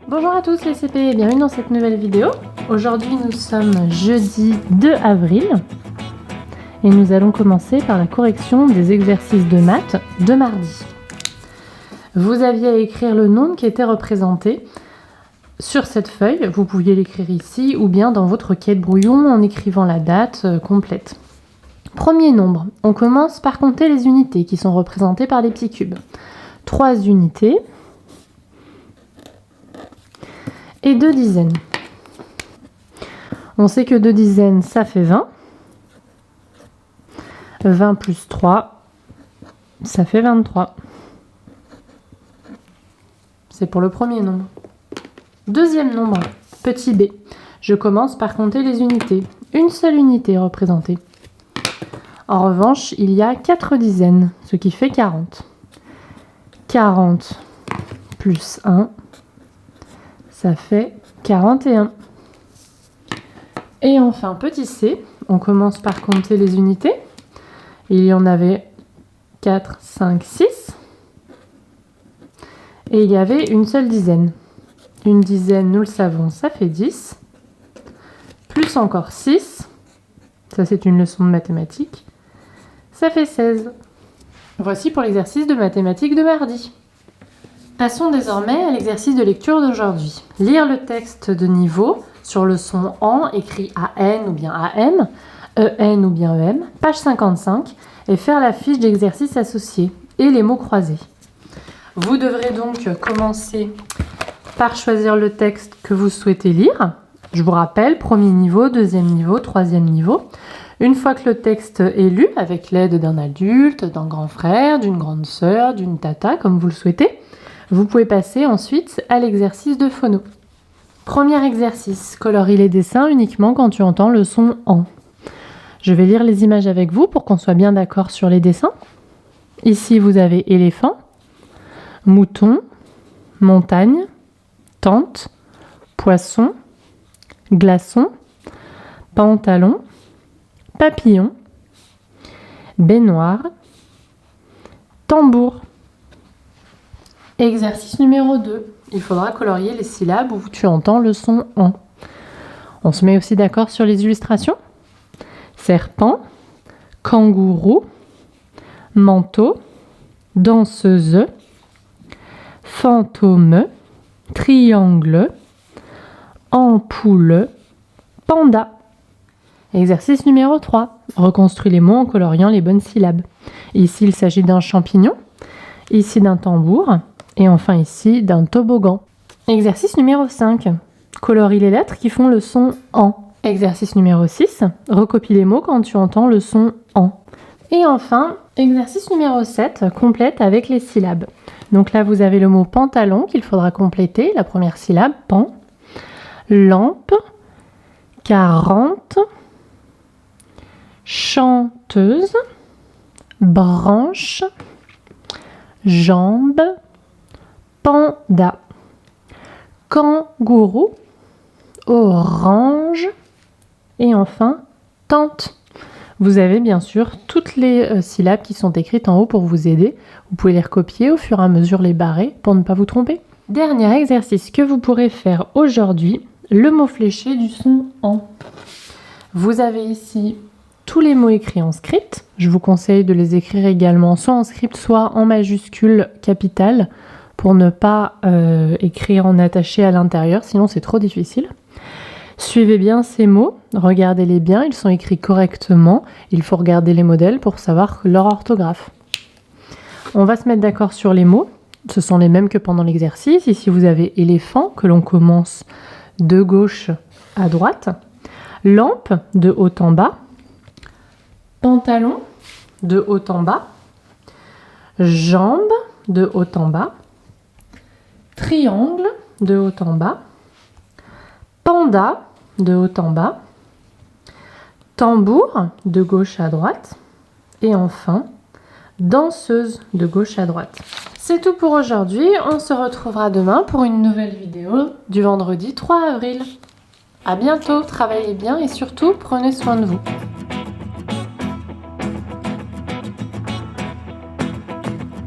Bonjour à tous les CP et bienvenue dans cette nouvelle vidéo. Aujourd'hui nous sommes jeudi 2 avril et nous allons commencer par la correction des exercices de maths de mardi. Vous aviez à écrire le nombre qui était représenté sur cette feuille. Vous pouviez l'écrire ici ou bien dans votre requête brouillon en écrivant la date complète. Premier nombre, on commence par compter les unités qui sont représentées par des petits cubes. 3 unités et 2 dizaines. On sait que 2 dizaines, ça fait 20. 20 plus 3, ça fait 23. C'est pour le premier nombre. Deuxième nombre, petit b. Je commence par compter les unités. Une seule unité est représentée. En revanche, il y a 4 dizaines, ce qui fait 40. 40 plus 1, ça fait 41. Et enfin, petit c, on commence par compter les unités. Il y en avait 4, 5, 6. Et il y avait une seule dizaine. Une dizaine, nous le savons, ça fait 10. Plus encore 6. Ça, c'est une leçon de mathématiques. Ça fait 16. Voici pour l'exercice de mathématiques de mardi. Passons désormais à l'exercice de lecture d'aujourd'hui. Lire le texte de niveau sur le son AN, écrit AN ou bien AM, EN ou bien EM, page 55, et faire la fiche d'exercice associée et les mots croisés. Vous devrez donc commencer par choisir le texte que vous souhaitez lire. Je vous rappelle, premier niveau, deuxième niveau, troisième niveau. Une fois que le texte est lu, avec l'aide d'un adulte, d'un grand frère, d'une grande sœur, d'une tata, comme vous le souhaitez, vous pouvez passer ensuite à l'exercice de phono. Premier exercice, colorie les dessins uniquement quand tu entends le son AN. Je vais lire les images avec vous pour qu'on soit bien d'accord sur les dessins. Ici, vous avez éléphant, mouton, montagne, tente, poisson, glaçon, pantalon, papillon, baignoire, tambour. Exercice numéro 2. Il faudra colorier les syllabes où tu entends le son AN. On se met aussi d'accord sur les illustrations. Serpent, kangourou, manteau, danseuse, fantôme, triangle, ampoule, panda. Exercice numéro 3. Reconstruis les mots en coloriant les bonnes syllabes. Ici, il s'agit d'un champignon. Ici, d'un tambour. Et enfin ici, d'un toboggan. Exercice numéro 5. Colorie les lettres qui font le son AN. Exercice numéro 6. Recopie les mots quand tu entends le son AN. Et enfin, exercice numéro 7. Complète avec les syllabes. Donc là, vous avez le mot pantalon qu'il faudra compléter. La première syllabe, pan. Lampe. 40. Chanteuse. Branche. Jambe. Panda, kangourou, orange et enfin tente. Vous avez bien sûr toutes les syllabes qui sont écrites en haut pour vous aider. Vous pouvez les recopier au fur et à mesure les barrer pour ne pas vous tromper. Dernier exercice que vous pourrez faire aujourd'hui, le mot fléché du son AN. Vous avez ici tous les mots écrits en script. Je vous conseille de les écrire également soit en script soit en majuscule capitale, pour ne pas écrire en attaché à l'intérieur, sinon c'est trop difficile. Suivez bien ces mots, regardez-les bien, ils sont écrits correctement. Il faut regarder les modèles pour savoir leur orthographe. On va se mettre d'accord sur les mots, ce sont les mêmes que pendant l'exercice. Ici vous avez éléphant, que l'on commence de gauche à droite. Lampe, de haut en bas. Pantalon, de haut en bas. Jambe, de haut en bas. Triangle, de haut en bas. Panda, de haut en bas. Tambour, de gauche à droite. Et enfin, danseuse, de gauche à droite. C'est tout pour aujourd'hui. On se retrouvera demain pour une nouvelle vidéo du vendredi 3 avril. À bientôt, travaillez bien et surtout, prenez soin de vous.